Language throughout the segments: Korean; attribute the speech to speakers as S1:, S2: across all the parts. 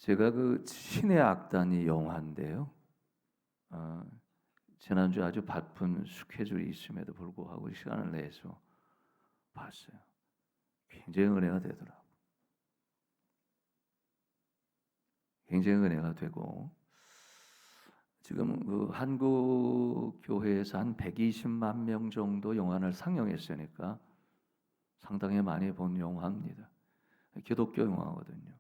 S1: 제가 그 신의 악단이 영화인데요. 어, 지난주 아주 바쁜 스케줄이 있음에도 불구하고 시간을 내서 봤어요. 굉장히 은혜가 되더라고. 굉장히 은혜가 되고 지금 그 한국 교회에서 한 120만 명 정도 영화를 상영했으니까 상당히 많이 본 영화입니다. 기독교 영화거든요.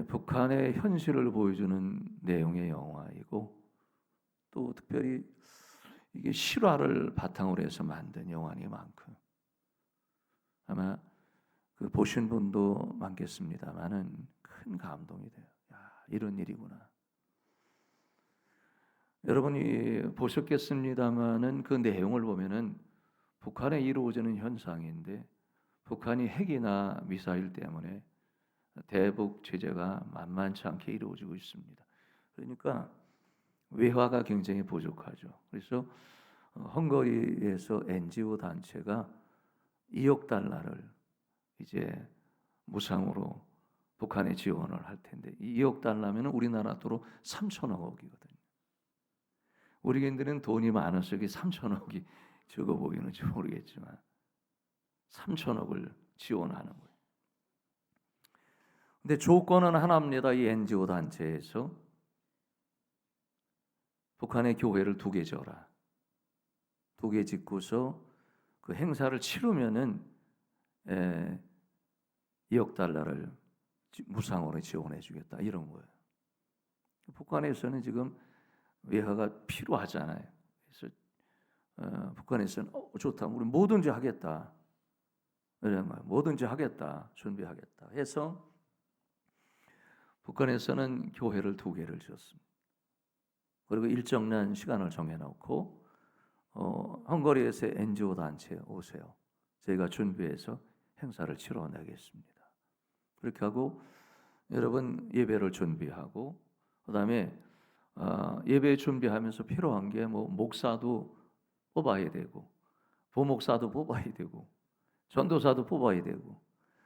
S1: 북한의 현실을 보여주는 내용의 영화이고 또 특별히 이게 실화를 바탕으로 해서 만든 영화니만큼 아마 그 보신 분도 많겠습니다만은 큰 감동이 돼요. 야, 이런 일이구나. 여러분이 보셨겠습니다만은 그 내용을 보면은 북한에 이루어지는 현상인데 북한이 핵이나 미사일 때문에 대북 제재가 만만치 않게 이루어지고 있습니다. 그러니까 외화가 굉장히 부족하죠. 그래서 헝가리에서 NGO 단체가 2억 달러를 이제 무상으로 북한에 지원을 할 텐데 2억 달러면 우리나라 돈으로 3천억이거든요. 우리인들은 돈이 많아서 이게 3천억이 적어 보이는지 모르겠지만 3천억을 지원하는 거예요. 근데 조건은 하나입니다. 이 NGO 단체에서 북한의 교회를 2개 져라. 2개 짓고서 그 행사를 치르면은 2억 달러를 무상으로 지원해 주겠다 이런 거예요. 북한에서는 지금 외화가 필요하잖아요. 그래서 북한에서는 좋다, 우리 뭐든지 하겠다 이런 거예요. 뭐든지 하겠다, 준비하겠다 해서 북한에서는 교회를 2개를 지었습니다. 그리고 일정난 시간을 정해놓고 헝가리에서 NGO 단체 오세요. 저희가 준비해서 행사를 치러내겠습니다. 그렇게 하고 여러분 예배를 준비하고 그다음에 예배 준비하면서 필요한 게 뭐 목사도 뽑아야 되고 부목사도 뽑아야 되고 전도사도 뽑아야 되고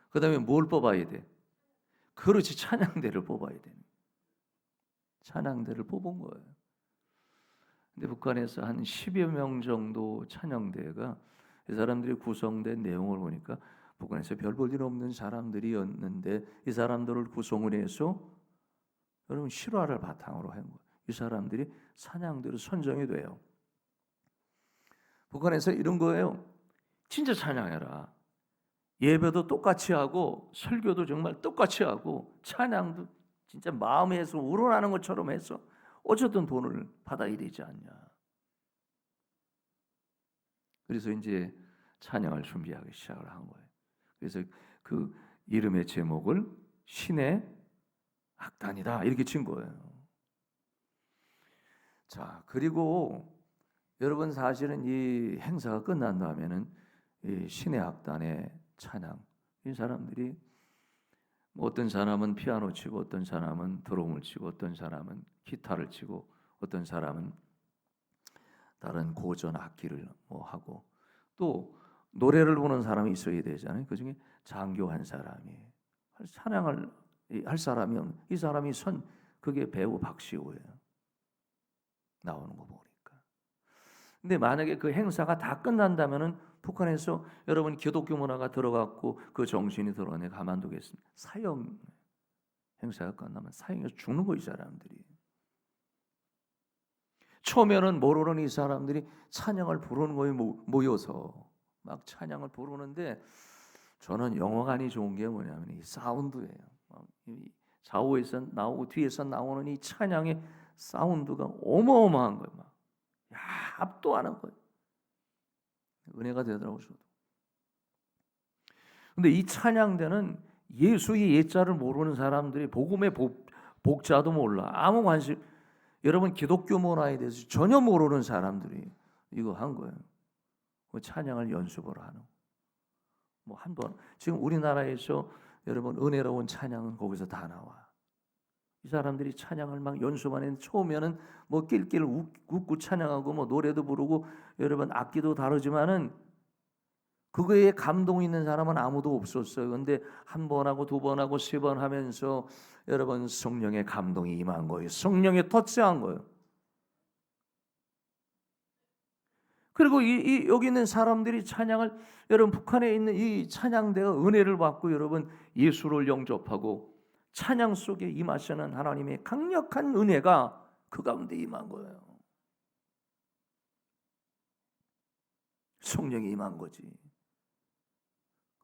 S1: 그다음에 뭘 뽑아야 돼? 그렇지, 찬양대를 뽑아야 되는. 찬양대를 뽑은 거예요. 근데 북한에서 한 10여 명 정도 찬양대가 이 사람들이 구성된 내용을 보니까 북한에서 별 볼 일 없는 사람들이었는데 이 사람들을 구성을 해서 여러분 실화를 바탕으로 한 거예요. 이 사람들이 찬양대로 선정이 돼요. 북한에서 이런 거예요. 진짜 찬양해라. 예배도 똑같이 하고 설교도 정말 똑같이 하고 찬양도 진짜 마음에서 우러나는 것처럼 해서 어쨌든 돈을 받아야 되지 않냐. 그래서 이제 찬양을 준비하기 시작을 한 거예요. 그래서 그 이름의 제목을 신의 악단이다 이렇게 친 거예요. 자, 그리고 여러분 사실은 이 행사가 끝난 다음에는 이 신의 악단의 찬양, 이 사람들이 뭐 어떤 사람은 피아노 치고 어떤 사람은 드럼을 치고 어떤 사람은 기타를 치고 어떤 사람은 다른 고전 악기를 뭐 하고 또 노래를 부르는 사람이 있어야 되잖아요. 그 중에 장교 한 사람이 찬양을 할 사람이 없는, 이 사람이 그게 배우 박시호예요. 나오는 거 보니까. 근데 만약에 그 행사가 다 끝난다면은 북한에서 여러분 기독교 문화가 들어갔고 그 정신이 드러내 가만두겠습니다. 사형 행사가 끝나면 사형에서 죽는 거 이 사람들이. 처음에는 모르는 이 사람들이 찬양을 부르는 거에 모여서 막 찬양을 부르는데 저는 영화관이 좋은 게 뭐냐면 이 사운드예요. 이 좌우에서 나오고 뒤에서 나오는 이 찬양의 사운드가 어마어마한 거예요. 막 압도하는 거예요. 은혜가 되더라고요. 저도. 근데 이 찬양대는 예수의 예자를 모르는 사람들이 복음의 복자도 몰라. 아무 관심, 여러분 기독교 문화에 대해서 전혀 모르는 사람들이 이거 한 거예요. 그 찬양을 연습을 하는. 뭐 한 번 지금 우리나라에서 여러분 은혜로운 찬양은 거기서 다 나와. 이 사람들이 찬양을 막 연습하는 처음에는 뭐 낄낄 웃고 찬양하고 뭐 노래도 부르고 여러분 악기도 다르지만은 그거에 감동 있는 사람은 아무도 없었어요. 근데 한 번 하고 두 번 하고 세 번 하면서 여러분 성령의 감동이 임한 거예요. 성령의 터치한 거예요. 그리고 여기 있는 사람들이 찬양을, 여러분 북한에 있는 이 찬양대가 은혜를 받고 여러분 예수를 영접하고 찬양 속에 임하시는 하나님의 강력한 은혜가 그 가운데 임한 거예요. 성령이 임한 거지.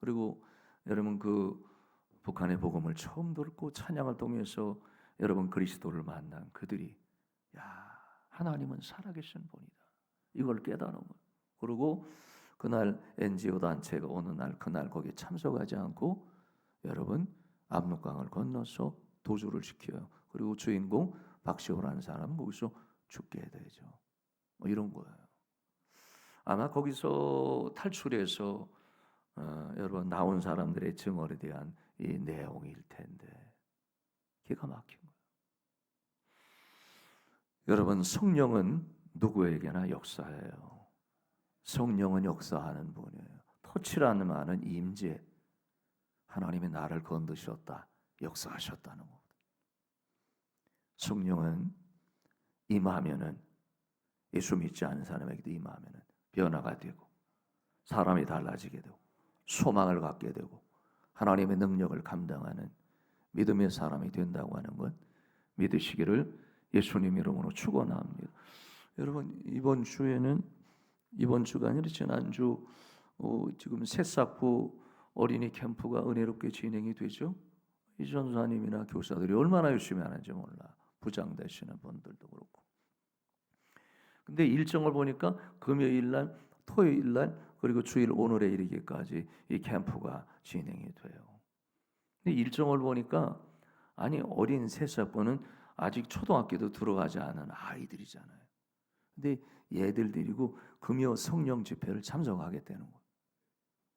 S1: 그리고 여러분 그 북한의 복음을 처음 듣고 찬양을 통해서 여러분 그리스도를 만난 그들이, 야, 하나님은 살아계신 분이다, 이걸 깨달은 거예요. 그리고 그날 NGO 단체가 어느 날 그날 거기에 참석하지 않고 여러분 압록강을 건너서 도주를 시켜요. 그리고 주인공 박시호라는 사람은 거기서 죽게 되죠. 뭐 이런 거예요. 아마 거기서 탈출해서 여러분 나온 사람들의 증언에 대한 이 내용일 텐데 기가 막힌 거예요. 여러분 성령은 누구에게나 역사해요. 성령은 역사하는 분이에요. 터치라는 말은 임재, 하나님이 나를 건드셨다, 역사하셨다는 겁니다. 성령은 임하면은, 예수 믿지 않은 사람에게도 임하면은 변화가 되고 사람이 달라지게 되고 소망을 갖게 되고 하나님의 능력을 감당하는 믿음의 사람이 된다고 하는 것 믿으시기를 예수님 이름으로 축원합니다. 여러분 이번 주가 아니라 지난주 지금 새싹부 어린이 캠프가 은혜롭게 진행이 되죠. 이 전사님이나 교사들이 얼마나 열심히 하는지 몰라. 부장 되시는 분들도 그렇고. 근데 일정을 보니까 금요일 날, 토요일 날, 그리고 주일 오늘에 이르기까지 이 캠프가 진행이 돼요. 근데 일정을 보니까 아니 어린 새싹부는 아직 초등학교도 들어가지 않은 아이들이잖아요. 근데 얘들 데리고 금요 성령 집회를 참석하게 되는 거예요.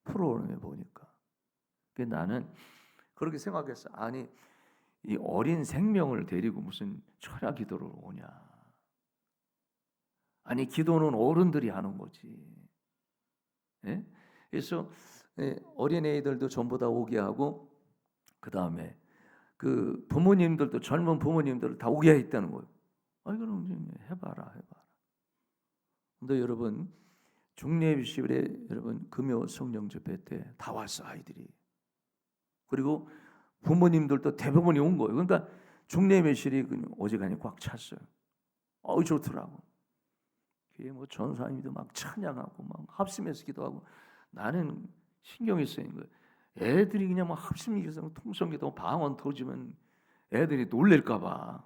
S1: 프로그램에 보니까. 나는 그렇게 생각했어. 아니 이 어린 생명을 데리고 무슨 철야 기도를 오냐. 아니 기도는 어른들이 하는 거지. 예? 그래서 어린애들도 전부 다 오게 하고 그 다음에 그 부모님들도 젊은 부모님들을 다 오게 했다는 거예요. 아이 그럼 좀 해봐라. 근데 여러분 중례비실에 여러분 금요 성령 집회 때 다 왔어 아이들이. 그리고 부모님들도 대부분이 온 거예요. 그러니까 중례비실이 어지간히 꽉 찼어요. 좋더라고. 그게 뭐 전사님도 막 찬양하고 막 합심해서 기도하고 나는 신경이 쓰이는 거예요. 애들이 그냥 막 합심기도 통성기도 방언 터지면 애들이 놀랄까봐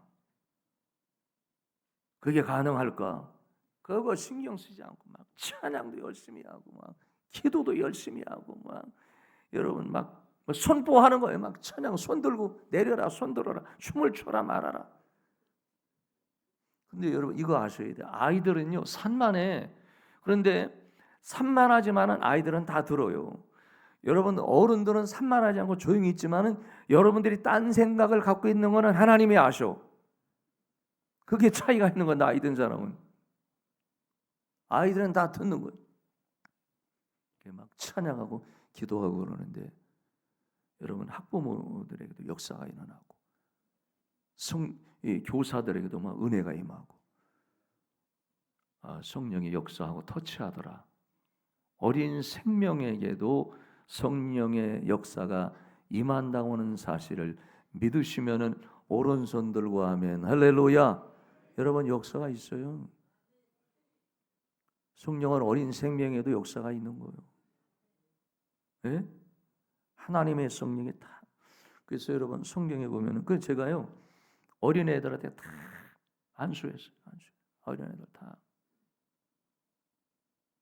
S1: 그게 가능할까? 그거 신경 쓰지 않고 막 찬양도 열심히 하고 막 기도도 열심히 하고 막 여러분 막 선포하는 거예요. 막 찬양 손 들고 내려라 손 들어라 춤을 춰라 말아라. 근데 여러분 이거 아셔야 돼요. 아이들은요 산만해. 그런데 산만하지만은 아이들은 다 들어요. 여러분 어른들은 산만하지 않고 조용히 있지만은 여러분들이 딴 생각을 갖고 있는 거는 하나님이 아셔. 그게 차이가 있는 건 나이 든 사람은. 아이들은 다 듣는 거예요. 막 찬양하고 기도하고 그러는데 여러분 학부모들에게도 역사가 일어나고 교사들에게도 막 은혜가 임하고 성령이 역사하고 터치하더라. 어린 생명에게도 성령의 역사가 임한다고 하는 사실을 믿으시면은 오른손 들고 하면 할렐루야. 여러분 역사가 있어요. 성령은 어린 생명에도 역사가 있는 거예요. 예? 하나님의 성령이 다. 그래서 여러분 성경에 보면은 그 제가요 어린 애들한테 다 안수했어요. 어린 애들 다.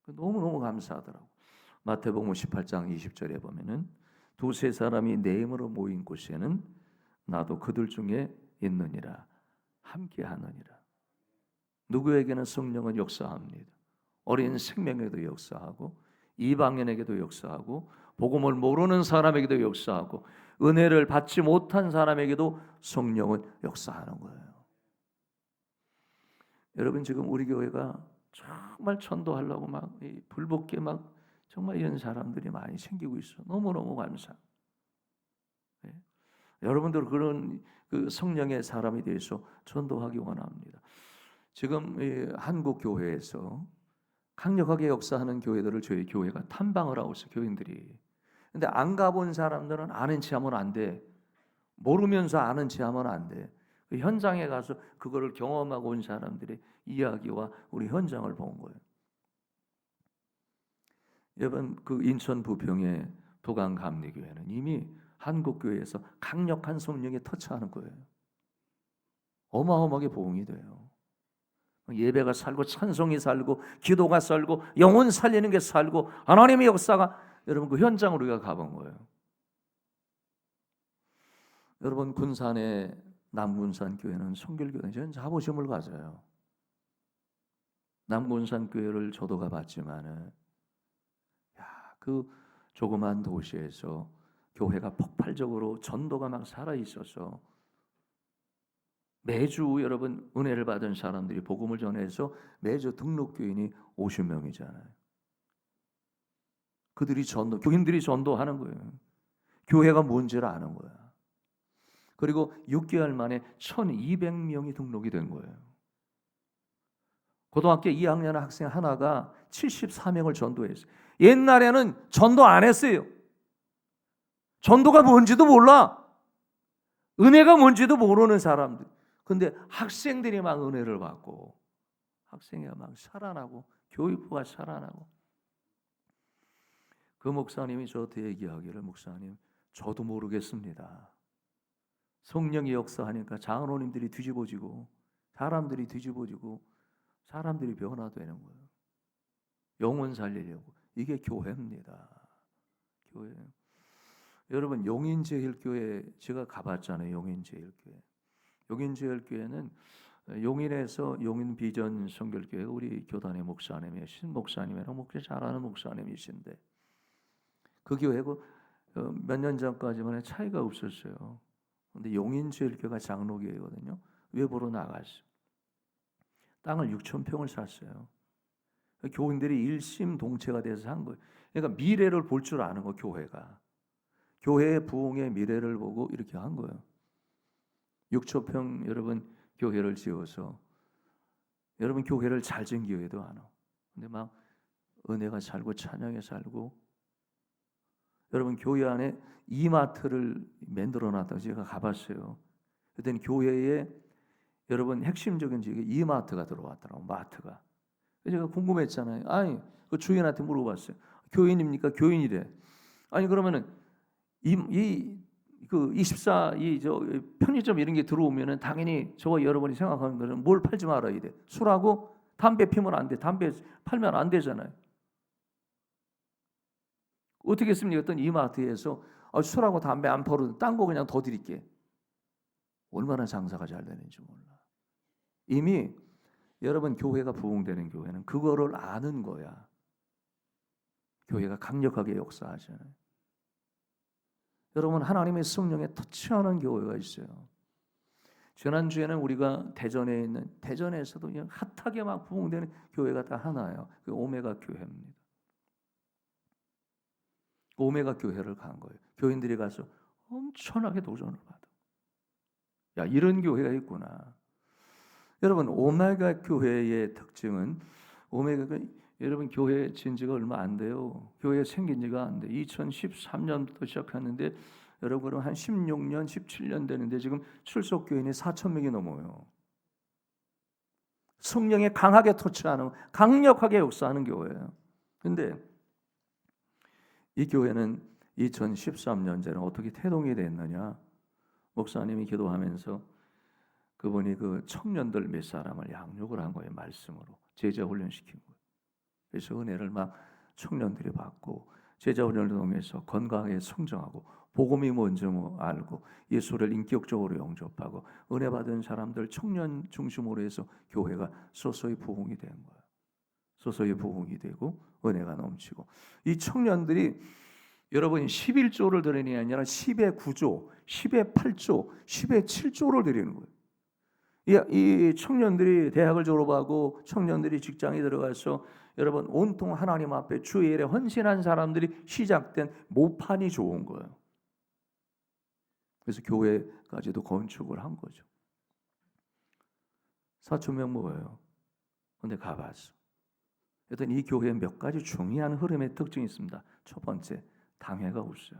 S1: 너무너무 감사하더라고. 마태복음 18장 20절에 보면은 두세 사람이 내 이름으로 모인 곳에는 나도 그들 중에 있느니라. 함께 하느니라. 누구에게는 성령은 역사합니다. 어린 생명에도 역사하고 이방인에게도 역사하고 복음을 모르는 사람에게도 역사하고 은혜를 받지 못한 사람에게도 성령은 역사하는 거예요. 여러분 지금 우리 교회가 정말 전도하려고 막 불붙게 막 정말 이런 사람들이 많이 생기고 있어. 너무너무 감사. 네. 여러분들 그런 그 성령의 사람이 되어서 전도하기 원합니다. 지금 한국 교회에서 강력하게 역사하는 교회들을 저희 교회가 탐방을 하고 있어, 교인들이. 근데 안 가본 사람들은 아는 체 하면 안 돼. 모르면서 아는 체 하면 안 돼. 그 현장에 가서 그거를 경험하고 온 사람들의 이야기와 우리 현장을 본 거예요. 여러분, 그 인천 부평의 도강감리교회는 이미 한국교회에서 강력한 성령이 터치하는 거예요. 어마어마하게 부흥이 돼요. 예배가 살고 찬송이 살고 기도가 살고 영혼 살리는 게 살고 하나님의 역사가, 여러분 그 현장으로 우리가 가본 거예요. 여러분 군산의 남군산 교회는 성결교회는 저는 자부심을 가져요. 남군산 교회를 저도 가봤지만은 그 조그만 도시에서 교회가 폭발적으로 전도가 막 살아 있어서 매주 여러분 은혜를 받은 사람들이 복음을 전해서 매주 등록 교인이 50명이잖아요. 그들이 전도, 교인들이 전도하는 거예요. 교회가 뭔지를 아는 거야. 그리고 6개월 만에 1200명이 등록이 된 거예요. 고등학교 2학년 학생 하나가 74명을 전도했어요. 옛날에는 전도 안 했어요. 전도가 뭔지도 몰라. 은혜가 뭔지도 모르는 사람들. 근데 학생들이 막 은혜를 받고 학생이 막 살아나고 교육부가 살아나고. 그 목사님이 저한테 얘기하기를, 목사님 저도 모르겠습니다. 성령이 역사하니까 장로님들이 뒤집어지고 사람들이 뒤집어지고 사람들이 변화되는 거예요. 영혼 살리려고. 이게 교회입니다. 교회. 여러분 용인제일교회 제가 가봤잖아요. 용인제일교회. 용인제일교회는 용인에서 용인비전 성결교회 우리 교단의 목사님이신 목사님이랑 목회 잘하는 목사님이신데 그 교회고 몇 년 전까지만 차이가 없었어요. 근데 용인제일교회가 장로교회거든요. 외부로 나갔어요. 땅을 6,000평을 샀어요. 교인들이 일심동체가 돼서 한 거예요. 그러니까 미래를 볼 줄 아는 거, 교회가. 교회의 부흥의 미래를 보고 이렇게 한 거예요. 6,000평 여러분 교회를 지어서 여러분 교회를 잘 지은 교회도 안 와. 근데 막 은혜가 살고 찬양에 살고 여러분 교회 안에 이마트를 만들어 놨다고 제가 가봤어요. 그때는 교회에 여러분 핵심적인 지역에 이마트가 들어왔더라고. 마트가. 제가 궁금했잖아요. 아니 그 주인한테 물어봤어요. 교인입니까? 교인이래. 아니 그러면은 그 24 저 편의점 이런 게 들어오면은 당연히 저거 여러분이 생각하는 거는 뭘 팔지 말아야 돼. 술하고 담배 피면 안 돼. 담배 팔면 안 되잖아요. 어떻게 했습니까? 어떤 이마트에서 술하고 담배 안 팔아도 딴 거 그냥 더 드릴게. 얼마나 장사가 잘 되는지 몰라. 이미 여러분 교회가 부흥되는 교회는 그거를 아는 거야. 교회가 강력하게 역사하잖아요. 여러분 하나님의 성령에 터치하는 교회가 있어요. 지난주에는 우리가 대전에 있는, 대전에서도 그냥 핫하게 막 부흥되는 교회가 다 하나예요. 그 오메가 교회입니다. 오메가 교회를 간 거예요. 교인들이 가서 엄청나게 도전을 받아. 야, 이런 교회가 있구나. 여러분 오메가 교회의 특징은 오메가가 여러분 교회 진지가 얼마 안 돼요. 교회 생긴 지가 안 돼. 2013년부터 시작했는데 여러분 한 16년, 17년 되는데 지금 출석 교인이 4,000명이 넘어요. 성령에 강하게 터치하는, 강력하게 역사하는 교회예요. 근데 이 교회는 2013년째는 어떻게 태동이 됐느냐? 목사님이 기도하면서 그분이 그 청년들 몇 사람을 양육을 한 거예요. 말씀으로 제자 훈련시킨 거예요. 그래서 은혜를 막 청년들이 받고 제자 훈련을 통해서 건강하게 성장하고 복음이 뭔지 알고 예수를 인격적으로 영접하고 은혜 받은 사람들 청년 중심으로 해서 교회가 서서히 부흥이 된 거예요. 서서히 부흥이 되고 은혜가 넘치고 이 청년들이 여러분 11조를 드리는 게 아니라 10의 9조, 10의 8조, 10의 7조를 드리는 거예요. 이 청년들이 대학을 졸업하고 청년들이 직장에 들어가서 여러분 온통 하나님 앞에 주의 일에 헌신한 사람들이 시작된 모판이 좋은 거예요. 그래서 교회까지도 건축을 한 거죠. 4,000명 모여요. 근데 가봤어. 일단 이 교회에 몇 가지 중요한 흐름의 특징이 있습니다. 첫 번째, 당회가 없어요.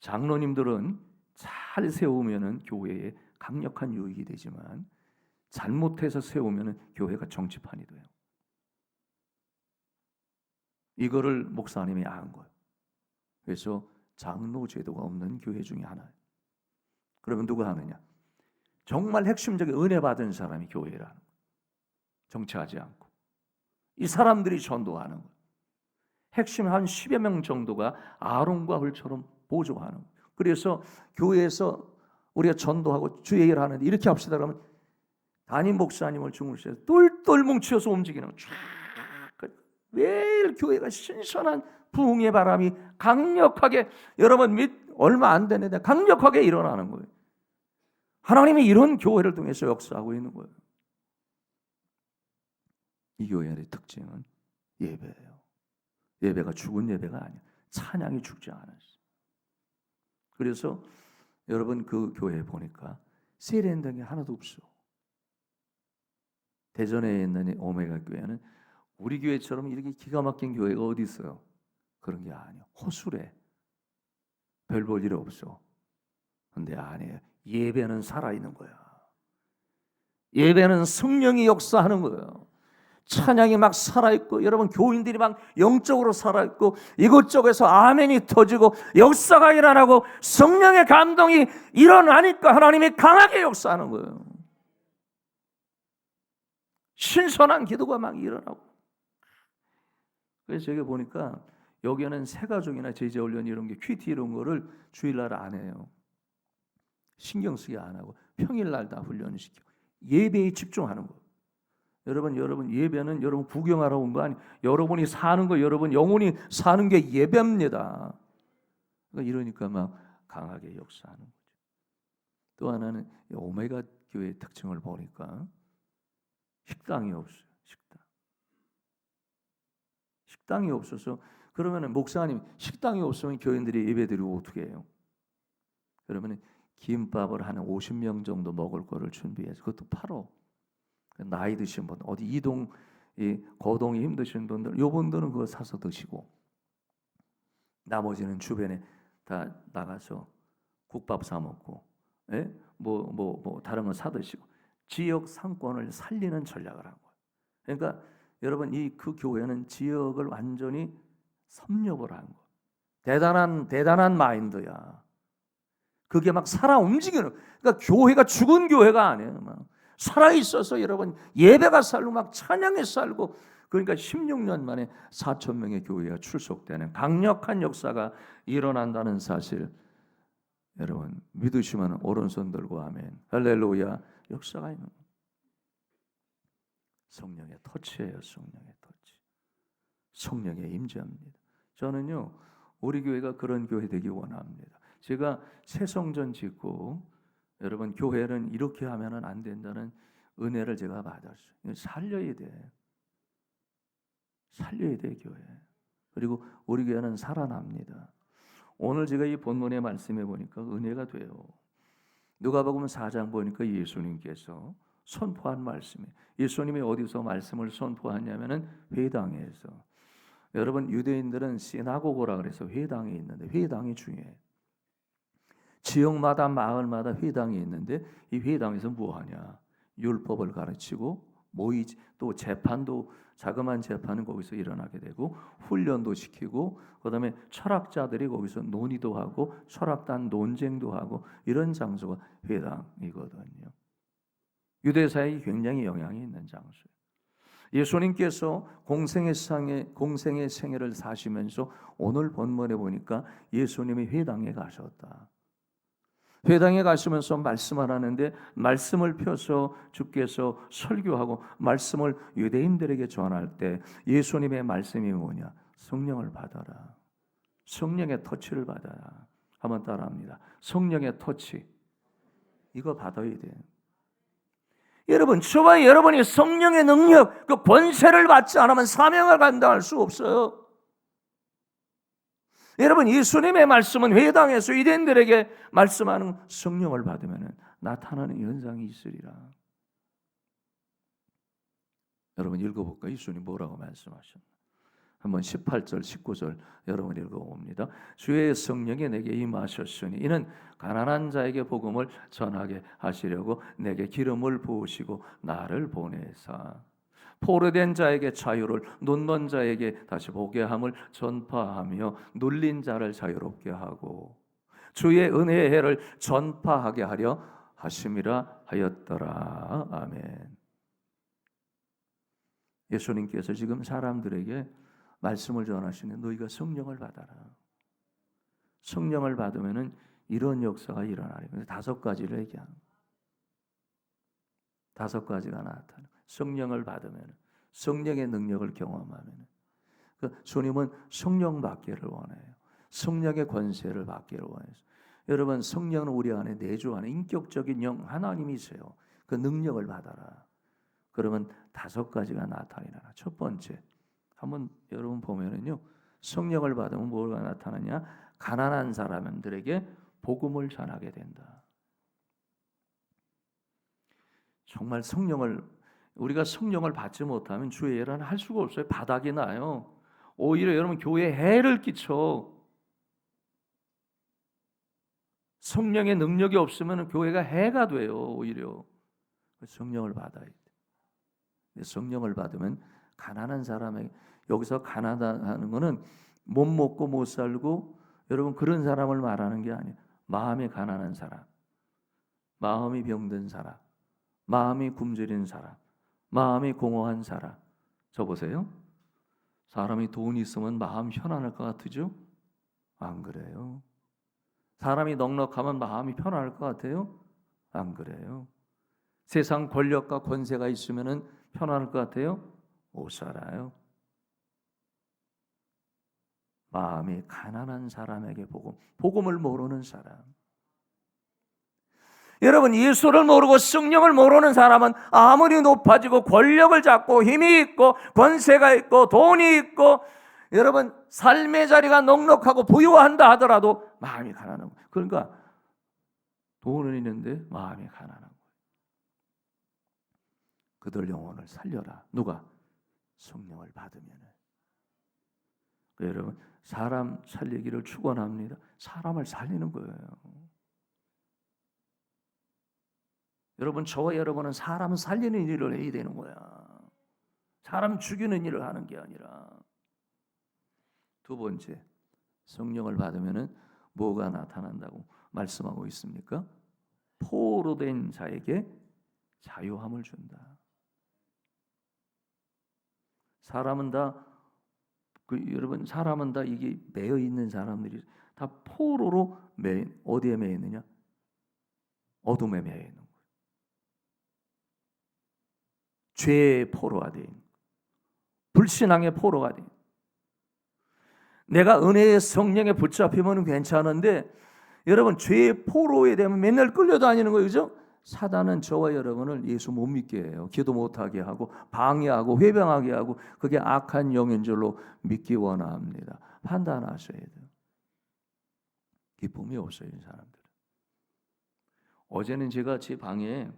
S1: 장로님들은 잘 세우면은 교회에 강력한 유익이 되지만 잘못해서 세우면은 교회가 정치판이 돼요. 이거를 목사님이 안 거예요. 그래서 장로 제도가 없는 교회 중에 하나예요. 그러면 누가 하느냐? 정말 핵심적인 은혜 받은 사람이 교회라는 거예요. 정치하지 않고 이 사람들이 전도하는 거예요. 핵심 한 10여 명 정도가 아론과 홀처럼 보조하는 거예요. 그래서 교회에서 우리가 전도하고 주의 일을 하는데 이렇게 합시다 그러면 담임 목사님을 중심으로 똘똘 뭉쳐서 움직이는 거예요. 쫙 매일 교회가 신선한 부흥의 바람이 강력하게 여러분 얼마 안 되는데 강력하게 일어나는 거예요. 하나님이 이런 교회를 통해서 역사하고 있는 거예요. 이 교회의 특징은 예배예요. 예배가 죽은 예배가 아니에요. 찬양이 죽지 않았어요. 그래서 여러분 그 교회에 보니까 세련된 게 하나도 없어. 대전에 있는 오메가 교회는 우리 교회처럼 이렇게 기가 막힌 교회가 어디 있어요? 그런 게 아니에요. 허술해. 별 볼 일 없어. 근데 아니에요. 예배는 살아있는 거야. 예배는 성령이 역사하는 거예요. 찬양이 막 살아있고 여러분 교인들이 막 영적으로 살아있고 이것저것에서 아멘이 터지고 역사가 일어나고 성령의 감동이 일어나니까 하나님이 강하게 역사하는 거예요. 신선한 기도가 막 일어나고. 그래서 제가 보니까 여기는 새가족이나 제재훈련 이런 게 큐티 이런 거를 주일날 안 해요. 신경 쓰게 안 하고 평일날 다 훈련을 시키고 예배에 집중하는 거예요. 여러분 예배는 여러분 구경하러 온 거 아니에요. 여러분이 사는 거 여러분 영혼이 사는 게 예배입니다. 그러니까 이러니까 막 강하게 역사하는 거죠. 또 하나는 오메가 교회의 특징을 보니까 식당이 없어요. 식당이 없어서 그러면은 목사님 식당이 없으면 교인들이 예배드리고 어떻게 해요? 그러면은 김밥을 한 50명 정도 먹을 거를 준비해서 그것도 팔어. 나이 드신 분 어디 이동 거동이 힘드신 분들 요분들은 그거 사서 드시고 나머지는 주변에 다 나가서 국밥 사 먹고 뭐 다른 거 사 드시고 지역 상권을 살리는 전략을 한 거예요. 그러니까 여러분 그 교회는 지역을 완전히 섭렵을 한 거예요. 대단한 마인드야. 그게 막 살아 움직이는. 그러니까 교회가 죽은 교회가 아니에요. 막 살아 있어서 여러분 예배가 살고 막 찬양이 살고 그러니까 16년 만에 4,000명의 교회가 출석되는 강력한 역사가 일어난다는 사실 여러분 믿으시면 오른손 들고 아멘. 할렐루야. 역사가 있는 거예요. 성령의 터치예요. 성령의 터치. 성령의 임재합니다. 저는요 우리 교회가 그런 교회 되기 원합니다. 제가 새 성전 짓고 여러분 교회는 이렇게 하면은 안 된다는 은혜를 제가 받았어요. 살려야 돼. 살려야 돼 교회. 그리고 우리 교회는 살아납니다. 오늘 제가 이 본문의 말씀해 보니까 은혜가 돼요. 누가복음 4장 보니까 예수님께서 선포한 말씀이에요. 예수님이 어디서 말씀을 선포하냐면은 회당에서. 여러분 유대인들은 시나고고라 그래서 회당이 있는데 회당이 중요해요. 지역마다 마을마다 회당이 있는데 이 회당에서 뭐하냐? 율법을 가르치고 모이지 또 재판도 자그마한 재판은 거기서 일어나게 되고 훈련도 시키고 그다음에 철학자들이 거기서 논의도 하고 철학단 논쟁도 하고 이런 장소가 회당이거든요. 유대사에 굉장히 영향이 있는 장소예요. 예수님께서 공생의 생애를 사시면서 오늘 본문에 보니까 예수님이 회당에 가셨다. 회당에 가시면서 말씀을 하는데 말씀을 펴서 주께서 설교하고 말씀을 유대인들에게 전할 때 예수님의 말씀이 뭐냐? 성령을 받아라. 성령의 터치를 받아라. 한번 따라합니다. 성령의 터치. 이거 받아야 돼. 여러분, 저와 여러분이 성령의 능력, 그 권세를 받지 않으면 사명을 감당할 수 없어요. 여러분, 예수님의 말씀은 회당에서 유대인들에게 말씀하는 성령을 받으면 나타나는 현상이 있으리라. 여러분 읽어볼까요? 예수님 뭐라고 말씀하셨나? 한번 18절, 19절 여러분 읽어봅니다. 주의 성령이 내게 임하셨으니 이는 가난한 자에게 복음을 전하게 하시려고 내게 기름을 부으시고 나를 보내사 포로된 자에게 자유를, 눈먼 자에게 다시 보게 함을 전파하며 눌린 자를 자유롭게 하고 주의 은혜의 해를 전파하게 하려 하심이라 하였더라. 아멘. 예수님께서 지금 사람들에게 말씀을 전하시는 너희가 성령을 받아라. 성령을 받으면은 이런 역사가 일어나리. 5가지를 얘기하는 거예요. 5가지가 나타나. 성령을 받으면, 성령의 능력을 경험하면, 주님은 성령 받기를 원해요. 성령의 권세를 받기를 원해요. 여러분, 성령은 우리 안에 내주하는 인격적인 영 하나님이세요. 그 능력을 받아라. 그러면 5가지가 나타나라. 첫 번째, 한번 여러분 보면은요, 성령을 받으면 뭐가 나타나냐? 가난한 사람들에게 복음을 전하게 된다. 정말 우리가 성령을 받지 못하면 주의 일은 할 수가 없어요. 바닥이 나요. 오히려 여러분 교회에 해를 끼쳐. 성령의 능력이 없으면 교회가 해가 돼요. 오히려 성령을 받아야 돼. 성령을 받으면 가난한 사람에게, 여기서 가난하다는 것은 못 먹고 못 살고 여러분 그런 사람을 말하는 게 아니에요. 마음이 가난한 사람, 마음이 병든 사람, 마음이 굶주린 사람, 마음이 공허한 사람. 저 보세요. 사람이 돈 있으면 마음 편안할 것 같으죠? 안 그래요. 사람이 넉넉하면 마음이 편안할 것 같아요? 안 그래요. 세상 권력과 권세가 있으면 편안할 것 같아요? 못 살아요. 마음이 가난한 사람에게 복음을 모르는 사람. 여러분, 예수를 모르고 성령을 모르는 사람은 아무리 높아지고 권력을 잡고 힘이 있고 권세가 있고 돈이 있고 여러분 삶의 자리가 넉넉하고 부유한다 하더라도 마음이 가난한 거예요. 그러니까 돈은 있는데 마음이 가난한 거예요. 그들 영혼을 살려라. 누가? 성령을 받으면. 여러분, 사람 살리기를 축원합니다. 사람을 살리는 거예요. 여러분, 저와 여러분은 사람 살리는 일을 해야 되는 거야. 사람 죽이는 일을 하는 게 아니라. 2번째, 성령을 받으면은 뭐가 나타난다고 말씀하고 있습니까? 포로된 자에게 자유함을 준다. 사람은 다 여러분, 사람은 다 이게 매여 있는 사람들이 다 포로로 어디에 매여 있느냐? 어둠에 매여 있는 거예요. 죄의 포로가 돼 있는 거예요. 불신앙의 포로가 돼 있는 거예요. 내가 은혜의 성령에 붙잡히면 괜찮은데 여러분 죄의 포로에 되면 맨날 끌려다니는 거예요. 그죠? 사단은 저와 여러분을 예수 못 믿게 해요. 기도 못하게 하고 방해하고 회방하게 하고 그게 악한 영인 줄로 믿기 원합니다. 판단하셔야 돼요. 기쁨이 없어요, 이 사람들. 어제는 제가 제 방에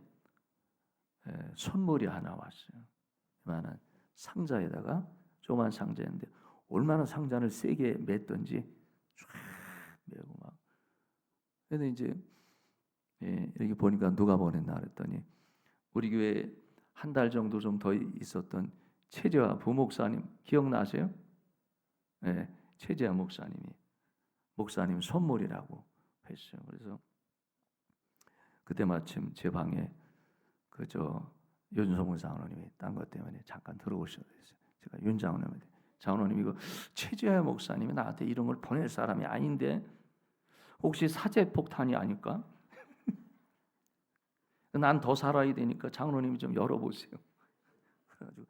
S1: 선물이 하나 왔어요. 이만한 상자에다가 조그만 상자인데 얼마나 상자를 세게 맸던지 쫙 메고 막. 근데 이제 여기 보니까 누가 보냈나 그랬더니 우리 교회 한 달 정도 좀 더 있었던 최재화 부목사님 기억나세요? 네, 최재화 목사님 선물이라고 했어요. 그래서 그때 마침 제 방에 그저 윤성훈 장로님이 딴 것 때문에 잠깐 들어오셔서 제가 윤 장로님한테 장로님 이거 최재화 목사님이 나한테 이런 걸 보낼 사람이 아닌데 혹시 사제 폭탄이 아닐까? 난 더 살아야 되니까 장로님이 좀 열어보세요. 그래가지고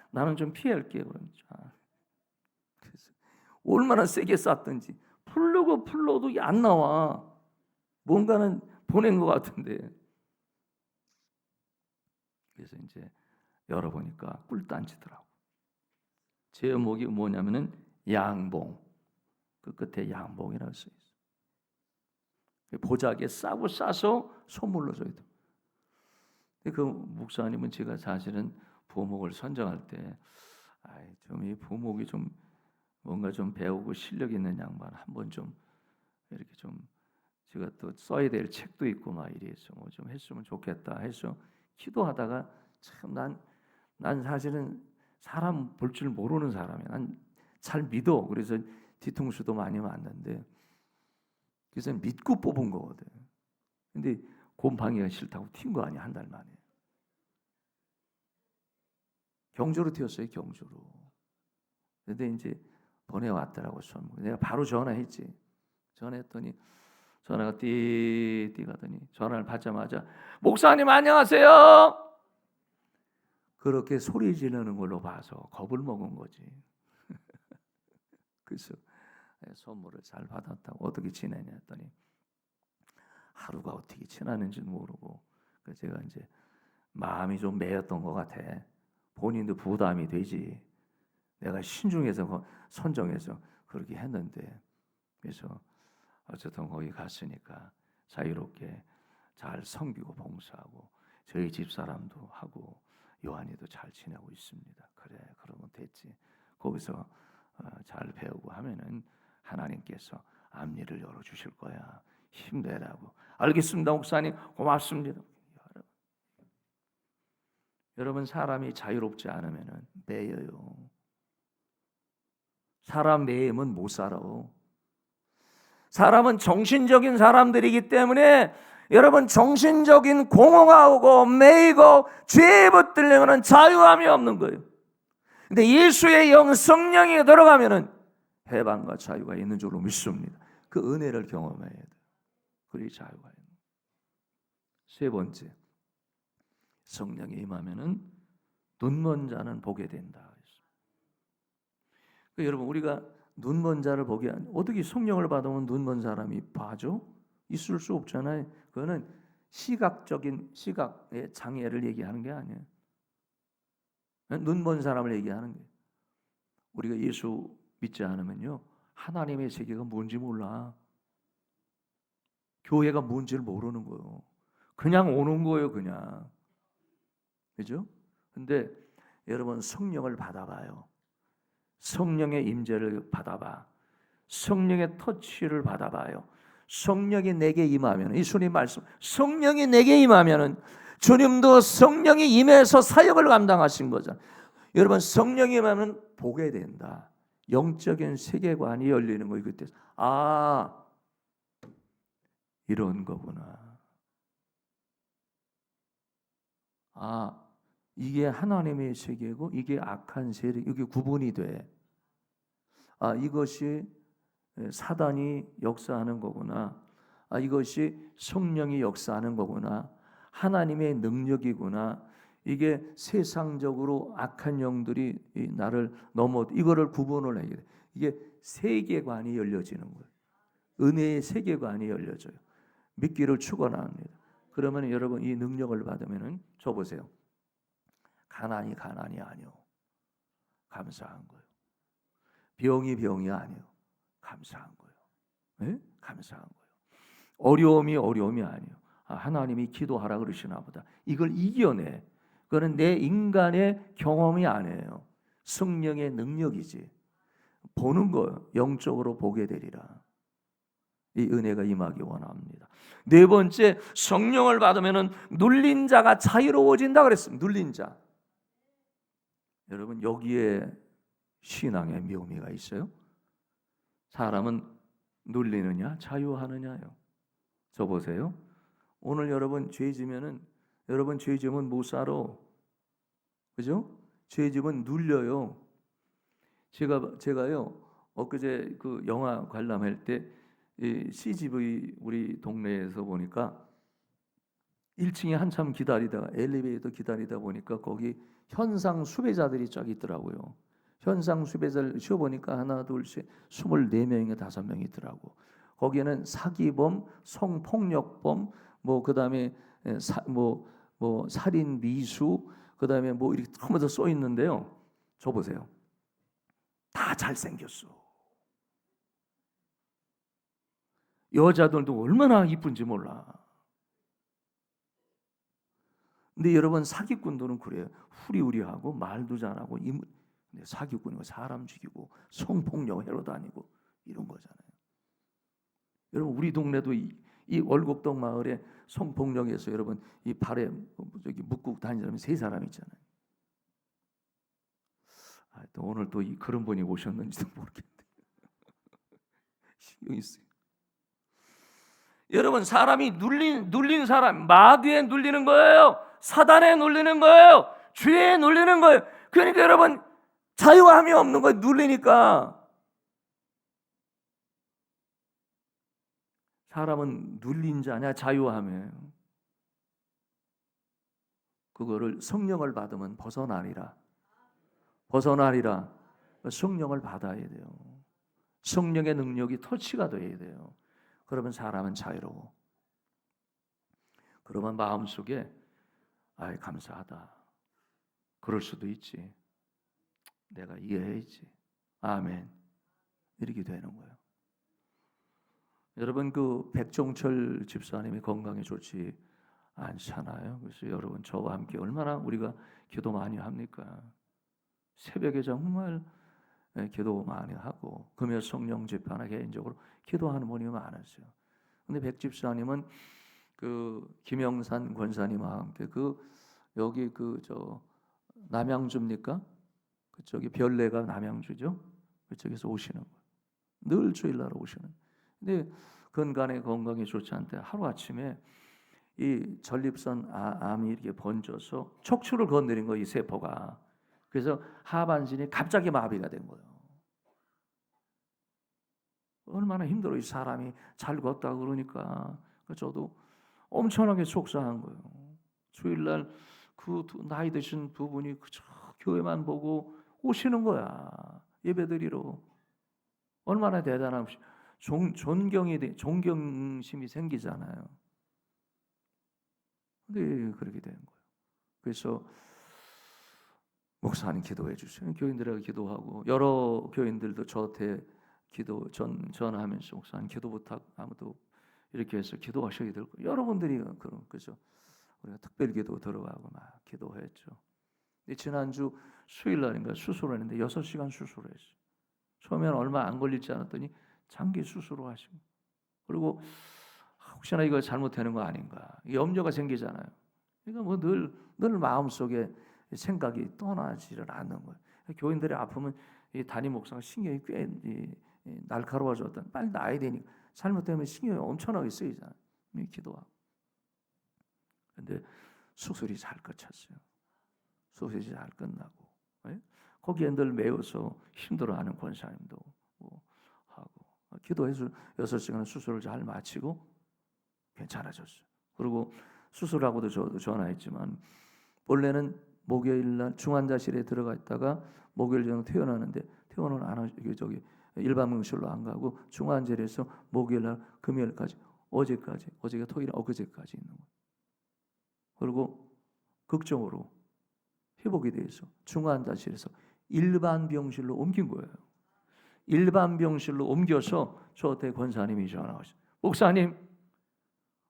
S1: 나는 좀 피할게요. 그래서 얼마나 세게 쐈든지 풀러도 안 나와. 뭔가는 보낸 것 같은데 그래서 이제 열어보니까 꿀단지더라고. 제목이 뭐냐면은 양봉. 그 끝에 양봉이라고 써 있어. 보자기에 싸서 선물로 줘야 돼. 그 목사님은 제가 사실은 부목을 선정할 때, 좀 이 부목이 좀 뭔가 좀 배우고 실력 있는 양반 한번 좀 이렇게 좀 제가 또 써야 될 책도 있고 막 이래서 뭐 좀 했으면 좋겠다 해서 기도하다가 참 난 사실은 사람 볼 줄 모르는 사람이야. 난 잘 믿어. 그래서 뒤통수도 많이 맞는데 그래서 믿고 뽑은 거거든. 근데 곰팡이가 싫다고 튄 거 아니야, 한 달 만에. 경조로 튀었어요, 경조로. 근데 이제 보내왔더라고, 선물. 내가 바로 전화했지. 전화했더니 전화가 띠 가더니 전화를 받자마자 목사님 안녕하세요. 그렇게 소리 지르는 걸로 봐서 겁을 먹은 거지. 그래서 선물을 잘 받았다고 어떻게 지내냐 했더니 하루가 어떻게 지나는지 모르고 제가 이제 마음이 좀 매였던 것 같아. 본인도 부담이 되지. 내가 신중해서 선정해서 그렇게 했는데 그래서 어쨌든 거기 갔으니까 자유롭게 잘 섬기고 봉사하고 저희 집 사람도 하고 요한이도 잘 지내고 있습니다. 그래 그러면 됐지. 거기서 잘 배우고 하면은 하나님께서 앞니를 열어주실 거야. 힘내라고. 알겠습니다 목사님 고맙습니다. 여러분 사람이 자유롭지 않으면은 매여요. 사람 매이면 못 살아. 사람은 정신적인 사람들이기 때문에 여러분 정신적인 공허가 오고 매이고 죄에 붙들리면 자유함이 없는 거예요. 근데 예수의 영 성령이 들어가면은 해방과 자유가 있는 줄로 믿습니다. 그 은혜를 경험해야 돼. 그리 자유가 있는. 세 번째, 성령이 임하면은 눈먼 자는 보게 된다. 그러니까 여러분 우리가 눈먼 자를 보게 어떻게 성령을 받으면 눈먼 사람이 봐죠? 있을 수 없잖아요. 그거는 시각적인 시각의 장애를 얘기하는 게 아니에요. 눈먼 사람을 얘기하는 거예요. 우리가 예수 믿지 않으면요 하나님의 세계가 뭔지 몰라. 교회가 뭔지를 모르는 거예요. 그냥 오는 거예요, 그냥. 그죠? 근데 여러분 성령을 받아봐요. 성령의 임재를 받아봐. 성령의 터치를 받아봐요. 성령이 내게 임하면 예수님 말씀 성령이 내게 임하면은 주님도 성령이 임해서 사역을 감당하신 거잖아요. 여러분 성령이 임하면 보게 된다. 영적인 세계관이 열리는 거예요. 그때 이런 거구나. 이게 하나님의 세계고 이게 악한 세력, 이게 구분이 돼. 이것이 사단이 역사하는 거구나. 이것이 성령이 역사하는 거구나. 하나님의 능력이구나. 이게 세상적으로 악한 영들이 나를 이거를 구분을 하게 돼. 이게 세계관이 열려지는 거예요. 은혜의 세계관이 열려져요. 믿기를 축원합니다. 그러면 여러분 이 능력을 받으면은 저 보세요. 가난이 아니요. 감사한 거예요. 병이 아니요. 감사한 거예요. 네? 감사한 거예요. 어려움이 아니요. 하나님이 기도하라 그러시나 보다. 이걸 이겨내. 그거는 내 인간의 경험이 아니에요. 성령의 능력이지. 보는 거예요. 영적으로 보게 되리라. 이 은혜가 임하기 원합니다. 네 번째, 성령을 받으면은 눌린 자가 자유로워진다 그랬습니다. 눌린 자. 여러분 여기에 신앙의 묘미가 있어요. 사람은 눌리느냐 자유하느냐요. 저 보세요. 오늘 여러분 죄 지면은 여러분 죄 지면 못 살아. 그죠? 죄 지면 눌려요. 제가요 엊그제 그 영화 관람할 때 CGV 우리 동네에서 보니까 1층에 한참 기다리다가 엘리베이터 기다리다 보니까 거기 현상 수배자들이 쫙 있더라고요. 현상 수배자를 쉬어보니까 하나 둘셋 24명인가 5명이 있더라고. 거기에는 사기범, 성폭력범, 그다음에 뭐 살인 미수 그다음에 뭐 이렇게 한번 더 써 있는데요. 저 보세요. 다 잘생겼어. 여자들도 얼마나 이쁜지 몰라. 근데 여러분 사기꾼들은 그래요. 후리후리하고 말도 잘하고 사기꾼이고 사람 죽이고 성폭력 해로 다니고 이런 거잖아요. 여러분 우리 동네도 이 월곡동 마을에 성폭력에서 여러분 이 발에 저기 묶고 다니는 사람이 3사람 있잖아요. 또 오늘 또 그런 분이 오셨는지도 모르겠는데 신경이 쓰여요. 여러분 사람이 눌린 사람 마귀에 눌리는 거예요. 사단에 눌리는 거예요. 죄에 눌리는 거예요. 그러니까 여러분 자유함이 없는 거예요. 눌리니까. 사람은 눌린 자냐 자유함이에요. 그거를 성령을 받으면 벗어나리라. 성령을 받아야 돼요. 성령의 능력이 터치가 돼야 돼요. 그러면 사람은 자유로워. 그러면 마음속에 감사하다. 그럴 수도 있지. 내가 이해해야지. 아멘. 이렇게 되는 거예요. 여러분 그 백종철 집사님이 건강이 좋지 않잖아요. 그래서 여러분 저와 함께 얼마나 우리가 기도 많이 합니까? 새벽에 정말 기도 많이 하고 금요 성령 집회나 개인적으로 기도하는 분이 많았어요. 근데 백 집사님은 그 김영산 권사님과 함께 여기 저 남양주입니까? 그쪽이 별내가 남양주죠. 그쪽에서 오시는 거예요. 늘 주일날 오시는. 근데 근간에 건강이 좋지 않대. 하루 아침에 이 전립선 암이 이렇게 번져서 척추를 건드린 거예요. 이 세포가. 그래서 하반신이 갑자기 마비가 된 거예요. 얼마나 힘들어. 이 사람이 잘 걷다 그러니까 저도 엄청나게 속상한 거예요. 주일날 그 나이 드신 두 분이 그저 교회만 보고 오시는 거야. 예배드리러. 얼마나 대단한 존경심이 생기잖아요. 근데 그렇게 되는 거예요. 그래서 목사님 기도해 주세요. 교인들에게 기도하고 여러 교인들도 저한테 기도 전하면서 목사님 기도 부탁 아무도 이렇게 해서 기도하셔야 될 거예요. 여러분들이 그래서 우리가 특별 기도 들어가고 막 기도했죠. 지난주 수요일 날인가 수술을 했는데 6시간 수술을 했어요. 처음에는 얼마 안 걸리지 않았더니 장기 수술을 하시고 그리고 혹시나 이거 잘못되는 거 아닌가 염려가 생기잖아요. 그러니까 뭐 늘 마음속에 생각이 떠나지를 않는 거예요. 교인들이 아프면 이 담임 목사가 신경이 꽤 날카로워졌던 빨리 나아야 되니까 잘못되면 신경이 엄청나게 쓰이잖아요. 기도하고. 근데 수술이 잘 끝쳤어요. 수술이 잘 끝나고 거기에 늘 매여서 힘들어하는 권사님도 하고 기도해서 6시간 수술을 잘 마치고 괜찮아졌어요. 그리고 수술하고도 저도 전화했지만 원래는 목요일날 중환자실에 들어가 있다가 목요일 저녁 퇴원하는데 퇴원을 안 하고 저기 일반 병실로 안 가고 중환자실에서 목요일날 금요일까지 어제가 토요일 엊그제까지 있는 거예요. 그리고 극적으로 회복이 돼서 중환자실에서 일반 병실로 옮긴 거예요. 일반 병실로 옮겨서 저한테 권사님이 전화 오셨어요. 목사님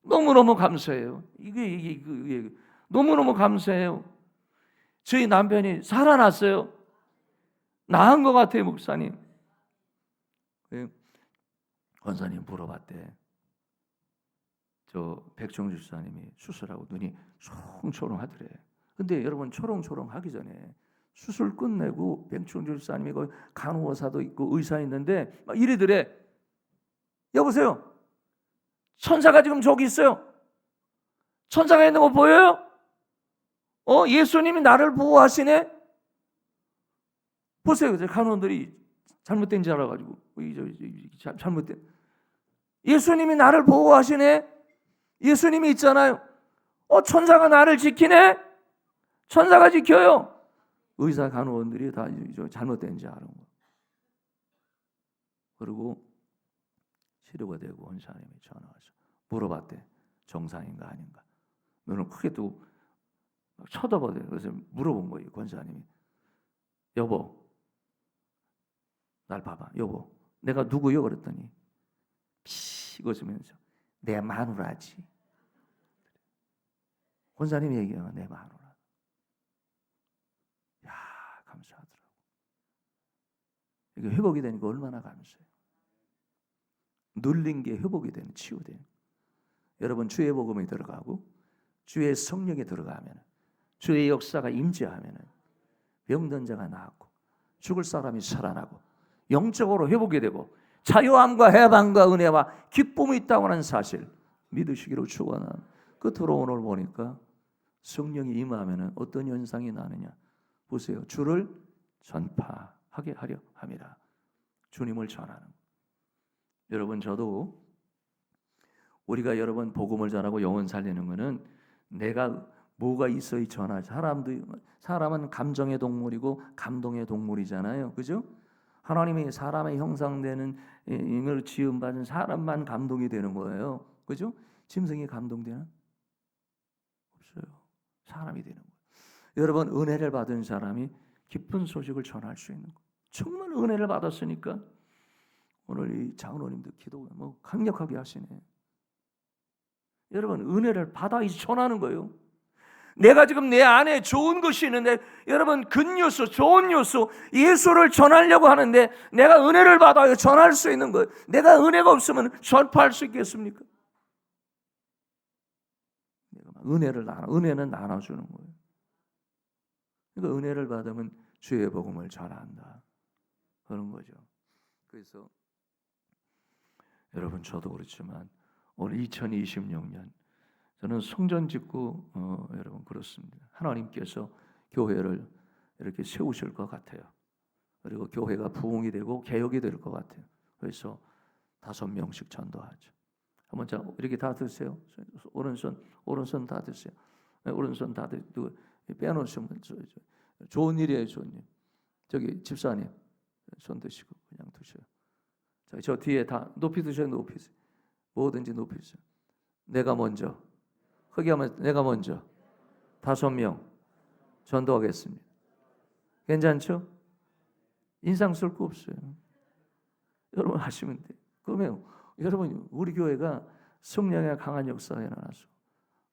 S1: 너무너무 감사해요. 이게 너무너무 감사해요. 저희 남편이 살아났어요. 나은 것 같아요, 목사님. 권사님 물어봤대. 저 백종주 집사님이 수술하고 눈이 초롱초롱하더래. 근데 여러분 초롱초롱하기 전에 수술 끝내고 백종주 집사님이 거기 간호사도 있고 의사 있는데 막 이래더래. 여보세요. 천사가 지금 저기 있어요. 천사가 있는 거 보여요? 예수님이 나를 보호하시네. 보세요. 간호원들이 잘못된 줄 알아가지고 잘못된. 예수님이 나를 보호하시네. 예수님이 있잖아요. 천사가 나를 지키네. 천사가 지켜요. 의사 간호원들이 다 잘못된 줄 아는 거. 그리고 치료가 되고 원사님이 전화 와서 물어봤대. 정상인가 아닌가. 눈을 크게 뜨고 쳐다보대요. 그래서 물어본 거예요. 권사님이. 여보, 날 봐봐. 여보, 내가 누구요? 그랬더니 피 웃으면서 내 마누라지. 권사님이 얘기해요. 내 마누라. 야, 감사하더라고. 이게 회복이 되니까 얼마나 감사해요. 눌린 게 회복이 되는, 치유되는. 여러분, 주의 복음이 들어가고 주의 성령이 들어가면, 주의 역사가 임재하면 병든 자가 나았고 죽을 사람이 살아나고 영적으로 회복이 되고 자유함과 해방과 은혜와 기쁨이 있다고 하는 사실 믿으시기로 축원합니다. 끝으로 오늘 보니까 성령이 임하면 어떤 현상이 나느냐 보세요. 주를 전파하게 하려 합니다. 주님을 전하는. 여러분, 저도 우리가 여러분 복음을 전하고 영혼 살리는 것은 내가 뭐가 있어야 전하지. 사람은 감정의 동물이고 감동의 동물이잖아요. 그죠? 하나님이 사람의 형상되는 인을 지음받은 사람만 감동이 되는 거예요. 그죠? 짐승이 감동되나? 없어요. 사람이 되는 거예요. 여러분, 은혜를 받은 사람이 기쁜 소식을 전할 수 있는 거예요. 정말 은혜를 받았으니까 오늘 이 장로님들 기도가 강력하게 하시네. 여러분, 은혜를 받아 전하는 거예요. 내가 지금 내 안에 좋은 것이 있는데, 여러분, 근요소, 좋은 요소, 예수를 전하려고 하는데 내가 은혜를 받아야 전할 수 있는 거예요. 내가 은혜가 없으면 전파할 수 있겠습니까? 은혜는 나눠주는 거예요. 그러니까 은혜를 받으면 주의 복음을 전한다, 그런 거죠. 그래서 여러분, 저도 그렇지만 오늘 2026년 저는 성전 짓고 여러분 그렇습니다. 하나님께서 교회를 이렇게 세우실 것 같아요. 그리고 교회가 부흥이 되고 개혁이 될 것 같아요. 그래서 5명씩 전도하죠. 한번 자, 이렇게 다 드세요. 오른손 다 드세요. 오른손 다 드고 빼놓으시면 좋은 일이에요, 좋은 일. 저기 집사님 손 드시고 그냥 드셔요. 저 뒤에 다 높이 드셔요, 높이 드세요. 뭐든지 높이 드세요. 내가 먼저, 크게 하면 내가 먼저 5명 전도하겠습니다. 괜찮죠? 인상 쓸 거 없어요. 여러분 하시면 돼요. 그러면 여러분, 우리 교회가 성령의 강한 역사가 일어나서,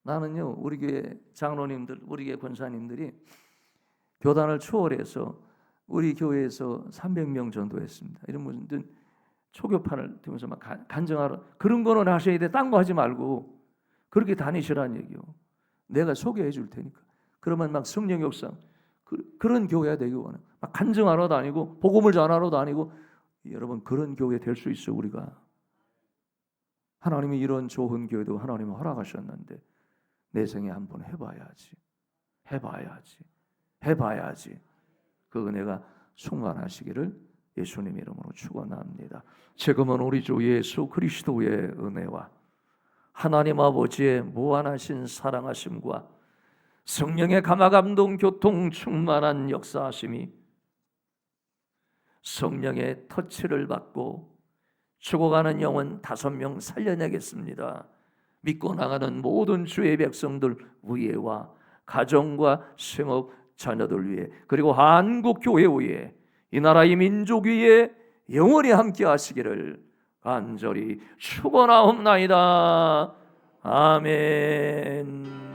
S1: 나는요, 우리 교회 장로님들, 우리 교회 권사님들이 교단을 초월해서 우리 교회에서 300명 전도했습니다. 이런 분들 초교판을 들면서 막 간증하러, 그런 거는 하셔야 돼. 딴 거 하지 말고 그렇게 다니시라는 얘기요. 내가 소개해 줄 테니까. 그러면 막 성령 역사, 그런 교회가 되기 원해요. 막 간증하러 다니고 복음을 전하러 다니고. 여러분, 그런 교회 될 수 있어요. 우리가 하나님이 이런 좋은 교회도 하나님이 허락하셨는데 내 생에 한번 해봐야지. 그 은혜가 충만하시기를 예수님 이름으로 축원합니다. 지금은 우리 주 예수 그리스도의 은혜와 하나님 아버지의 무한하신 사랑하심과 성령의 감화감동 교통 충만한 역사하심이, 성령의 터치를 받고 죽어가는 영혼 5명 살려내겠습니다. 믿고 나가는 모든 주의 백성들 위에와 가정과 생업, 자녀들 위에, 그리고 한국 교회 위에, 이 나라의 민족 위에 영원히 함께 하시기를 간절히 축원하옵나이다. 아멘.